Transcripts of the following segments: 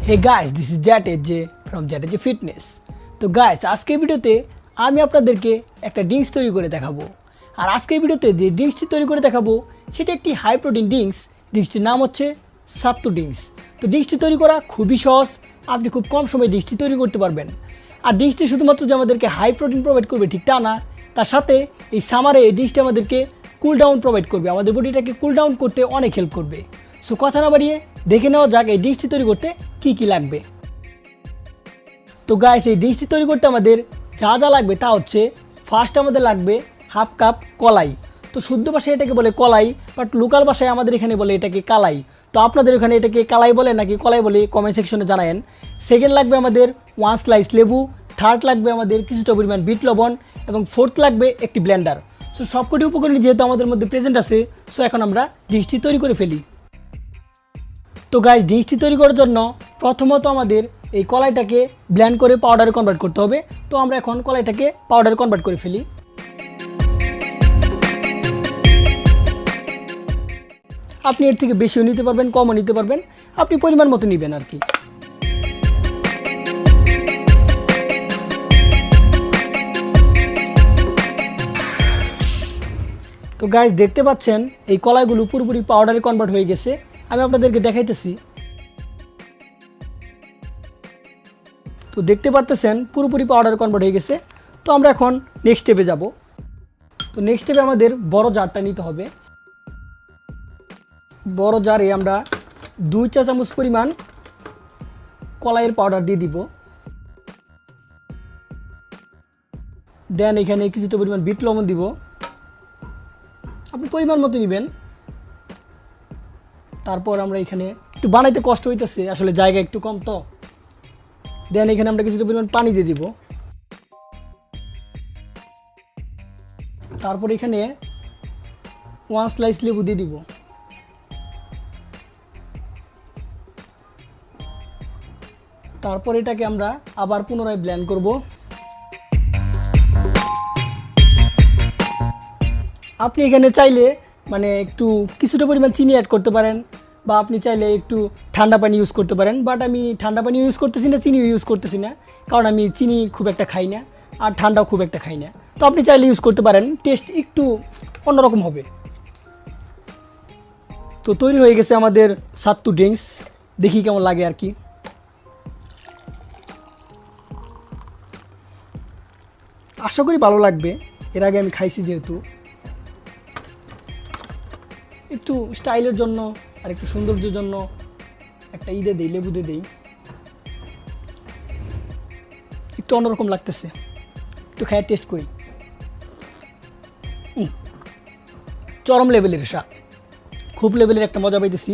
Hey guys, this is ZHJ from ZHJ fitness. তো guys, আজকের ভিডিওতে আমি আপনাদেরকে একটা ড্রিঙ্কস তৈরি করে দেখাবো। আর আজকের ভিডিওতে যে ড্রিঙ্কসটি তৈরি করে দেখাবো সেটা একটি হাই প্রোটিন ড্রিঙ্কস। ড্রিঙ্কসটির নাম হচ্ছে সাত্তু ড্রিঙ্কস। তো ড্রিঙ্কসটি তৈরি করা খুবই সহজ, আপনি খুব কম সময়ে ড্রিঙ্কসটি তৈরি করতে পারবেন। আর ড্রিঙ্কসটি শুধুমাত্র যে আমাদেরকে হাই প্রোটিন প্রোভাইড করবে ঠিক তা না, তার সাথে এই সামারে এই ড্রিঙ্কসটি আমাদেরকে কুল ডাউন প্রোভাইড করবে, আমাদের বডিটাকে কুল ডাউন করতে অনেক হেল্প করবে। সো কথা না বাড়িয়ে দেখে নেওয়া যাক এই ড্রিঙ্কসটি তৈরি করতে কী কী লাগবে। তো গাইস, এই ড্রিঙ্কসটি তৈরি করতে আমাদের যা যা লাগবে তা হচ্ছে, ফার্স্ট আমাদের লাগবে হাফ কাপ কলাই। তো শুদ্ধ ভাষায় এটাকে বলে কলাই, বাট লোকাল ভাষায় আমাদের এখানে বলে এটাকে কালাই। তো আপনাদের এখানে এটাকে কালাই বলে নাকি কলাই বলে কমেন্ট সেকশনে জানায়েন। সেকেন্ড লাগবে আমাদের 1 স্লাইস লেবু, থার্ড লাগবে আমাদের কিছুটা পরিমাণ বিট লবণ এবং ফোর্থ লাগবে একটি ব্লেন্ডার। সো সবকটি উপকরণ যেহেতু আমাদের মধ্যে প্রেজেন্ট আছে, সো এখন আমরা ড্রিঙ্কসটি তৈরি করে ফেলি। তো গাইস, ড্রিঙ্কসটি তৈরি করার জন্য প্রথমত আমাদের এই কলাইটাকে ব্লেন্ড করে পাউডারে কনভার্ট করতে হবে। তো আমরা এখন কলাইটাকে পাউডারে কনভার্ট করে ফেলি। আপনি এর থেকে বেশিও নিতে পারবেন, কমও নিতে পারবেন, আপনি পরিমাণ মতো নেবেন আর কি। তো গাইস, দেখতে পাচ্ছেন এই কলাইগুলো পুরোপুরি পাউডারে কনভার্ট হয়ে গেছে। আমি আপনাদেরকে দেখাইতেছি। তো দেখতে পারতেছেন পুরোপুরি পাউডারে কনভার্ট হয়ে গেছে। তো আমরা এখন নেক্সট স্টেপে যাব। তো নেক্সট স্টেপে আমাদের বড় জারটা নিতে হবে। বড় জারে আমরা 2 চা চামচ পরিমাণ কলাইয়ের পাউডার দিয়ে দিব। দেন এখানে কিছুটা পরিমাণ বিট লবণ দিব, আপনি পরিমাণ মতো নেবেন। তারপর আমরা এখানে একটু বানাইতে কষ্ট হইতেছে, আসলে জায়গা একটু কম। তো দেন এখানে আমরা কিছুটা পরিমাণ পানি দিয়ে দিব। তারপর এখানে 1 স্লাইস লেবু দিয়ে দিব। তারপর এটাকে আমরা আবার পুনরায় ব্লেন্ড করব। আপনি এখানে চাইলে একটু কিছুটা পরিমাণ চিনি অ্যাড করতে পারেন, বা আপনি চাইলে একটু ঠান্ডা পানি ইউজ করতে পারেন। বাট আমি ঠান্ডা পানি ইউজ করতেছি না, চিনিও ইউজ করতেছি না, কারণ আমি চিনি খুব একটা খাই না আর ঠান্ডাও খুব একটা খাই না। তো আপনি চাইলে ইউজ করতে পারেন, টেস্ট একটু অন্যরকম হবে। তো তৈরি হয়ে গেছে আমাদের সাত্তু ড্রিঙ্কস, দেখি কেমন লাগে আর কি। আশা করি ভালো লাগবে, এর আগে আমি খাইছি যেহেতু। একটু স্টাইলের জন্য আর একটু সৌন্দর্যের জন্য একটা দেই, লেবু দেই। একটু অন্যরকম লাগতেছে, একটু খায় টেস্ট করি। চরম লেভেলের স্বাদ, খুব লেভেলের একটা মজা পাইতেছি।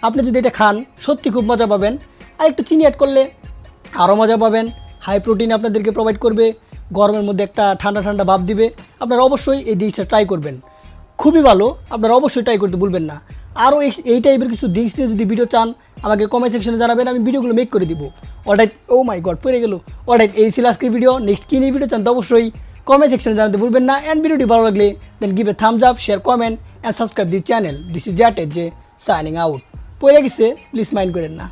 আপনি যদি এটা খান সত্যি খুব মজা পাবেন। আর একটু চিনি অ্যাড করলে আরও মজা পাবেন। হাই প্রোটিন আপনাদেরকে প্রোভাইড করবে, গরমের মধ্যে একটা ঠান্ডা ঠান্ডা ভাব দিবে। আপনারা অবশ্যই এই ডিশটা ট্রাই করবেন, খুবই ভালো। আপনারা অবশ্যই ট্রাই করতে ভুলবেন না। আরও এই টাইপের কিছু ড্রিঙ্কস নিয়ে যদি ভিডিও চান আমাকে কমেন্ট সেকশনে জানাবেন, আমি ভিডিওগুলো মেক করে দিব। অলরাইট, ও মাই গড, পড়ে গেল। অলরাইট, এই ছিল আজকের ভিডিও। নেক্সট কী নিয়ে ভিডিও চান তো অবশ্যই কমেন্ট সেকশনে জানাতে ভুলবেন না। অ্যান্ড ভিডিওটি ভালো লাগলে then give a thumbs up, share, comment and subscribe the channel. This is ZHJ signing out. পড়ে গেছে, প্লিজ মাইন্ড করেন না।